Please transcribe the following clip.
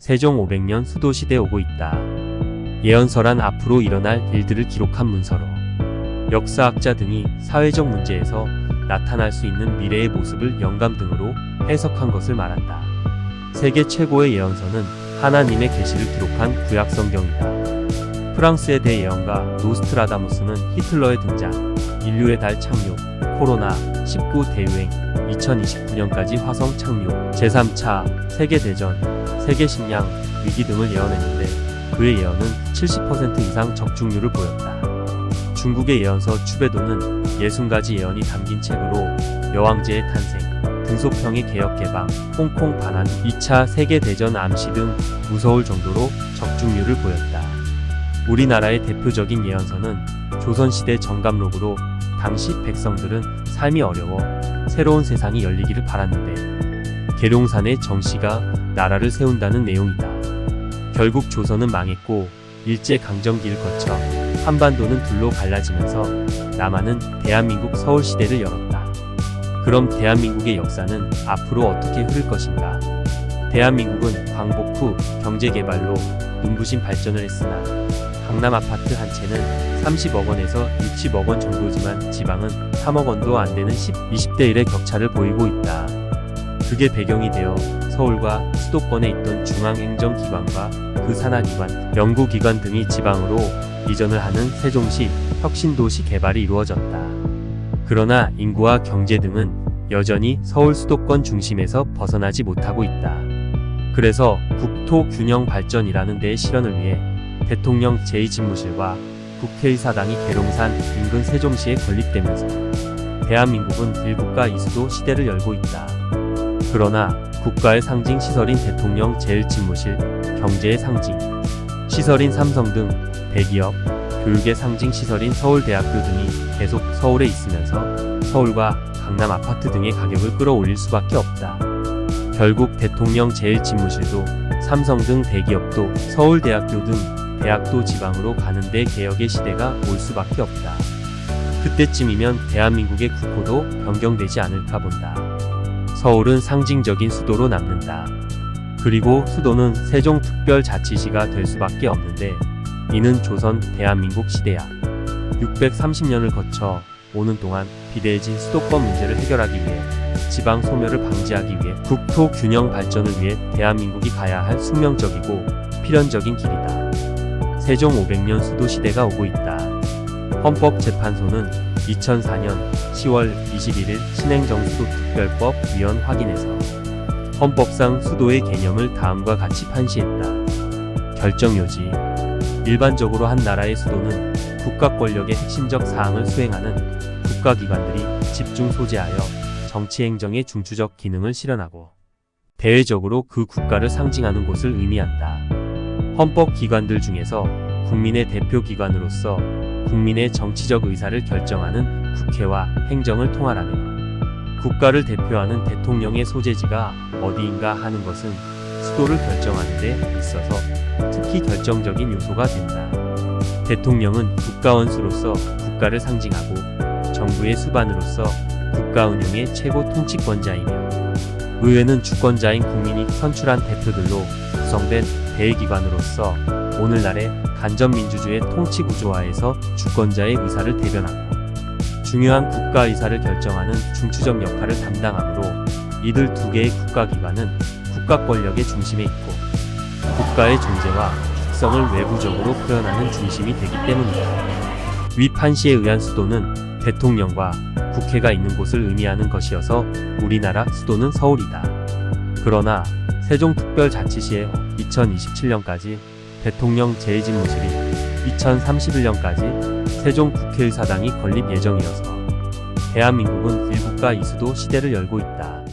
세종 500년 수도시대 오고 있다. 예언서란 앞으로 일어날 일들을 기록한 문서로 역사학자 등이 사회적 문제에서 나타날 수 있는 미래의 모습을 영감 등으로 해석한 것을 말한다. 세계 최고의 예언서는 하나님의 계시를 기록한 구약 성경이다. 프랑스의 대예언가 노스트라다무스는 히틀러의 등장, 인류의 달 착륙, 코로나19 대유행, 2029년까지 화성 착륙, 제3차 세계대전, 세계식량 위기 등을 예언했는데 그의 예언은 70% 이상 적중률을 보였다. 중국의 예언서 추배도는 60가지 예언이 담긴 책으로 여왕제의 탄생, 등소평의 개혁 개방, 홍콩 반환, 2차 세계대전 암시 등 무서울 정도로 적중률을 보였다. 우리나라의 대표적인 예언서는 조선시대 정감록으로 당시 백성들은 삶이 어려워 새로운 세상이 열리기를 바랐는데 계룡산의 정씨가 나라를 세운다는 내용이다. 결국 조선은 망했고 일제강점기를 거쳐 한반도는 둘로 갈라지면서 남한은 대한민국 서울시대를 열었다. 그럼 대한민국의 역사는 앞으로 어떻게 흐를 것인가? 대한민국은 광복 후 경제개발로 눈부신 발전을 했으나 강남 아파트 한 채는 30억 원에서 60억 원 정도지만 지방은 3억 원도 안 되는 20대 1의 격차를 보이고 있다. 그게 배경이 되어 서울과 수도권에 있던 중앙행정기관과 그 산하기관, 연구기관 등이 지방으로 이전을 하는 세종시 혁신도시 개발이 이루어졌다. 그러나 인구와 경제 등은 여전히 서울 수도권 중심에서 벗어나지 못하고 있다. 그래서 국토균형 발전이라는 데의 실현을 위해 대통령 제2집무실과 국회의사당이 계룡산 인근 세종시에 건립되면서 대한민국은 1국가 2수도 시대를 열고 있다. 그러나 국가의 상징 시설인 대통령 제1집무실, 경제의 상징 시설인 삼성 등 대기업, 교육의 상징 시설인 서울대학교 등이 계속 서울에 있으면서 서울과 강남 아파트 등의 가격을 끌어올릴 수밖에 없다. 결국 대통령 제1집무실도 삼성 등 대기업도 서울대학교 등 대학도 지방으로 가는데 개혁의 시대가 올 수밖에 없다. 그때쯤이면 대한민국의 국호도 변경되지 않을까 본다. 서울은 상징적인 수도로 남는다. 그리고 수도는 세종특별자치시가 될 수밖에 없는데 이는 조선 대한민국 시대야. 630년을 거쳐 오는 동안 비대해진 수도권 문제를 해결하기 위해 지방 소멸을 방지하기 위해 국토 균형 발전을 위해 대한민국이 가야 할 숙명적이고 필연적인 길이다. 세종 500년 수도 시대가 오고 있다. 헌법재판소는 2004년 10월 21일 신행정수도특별법 위헌 확인에서 헌법상 수도의 개념을 다음과 같이 판시했다. 결정요지. 일반적으로 한 나라의 수도는 국가 권력의 핵심적 사항을 수행하는 국가기관들이 집중 소재하여 정치행정의 중추적 기능을 실현하고 대외적으로 그 국가를 상징하는 곳을 의미한다. 헌법기관들 중에서 국민의 대표기관으로서 국민의 정치적 의사를 결정하는 국회와 행정을 통할하며 국가를 대표하는 대통령의 소재지가 어디인가 하는 것은 수도를 결정하는 데 있어서 특히 결정적인 요소가 된다. 대통령은 국가원수로서 국가를 상징하고 정부의 수반으로서 국가 운영의 최고 통치권자이며 의회는 주권자인 국민이 선출한 대표들로 구성된 대의기관으로서 오늘날의 간접민주주의 통치구조화에서 주권자의 의사를 대변하고 중요한 국가 의사를 결정하는 중추적 역할을 담당하므로 이들 두 개의 국가기관은 국가 권력의 중심에 있고 국가의 존재와 특성을 외부적으로 표현하는 중심이 되기 때문이다. 위 판시에 의한 수도는 대통령과 국회가 있는 곳을 의미하는 것이어서 우리나라 수도는 서울이다. 그러나 세종특별자치시에 2027년까지 대통령 제2집무실이 2031년까지 세종 국회의사당이 건립 예정이어서 대한민국은 1국가 2수도 시대를 열고 있다.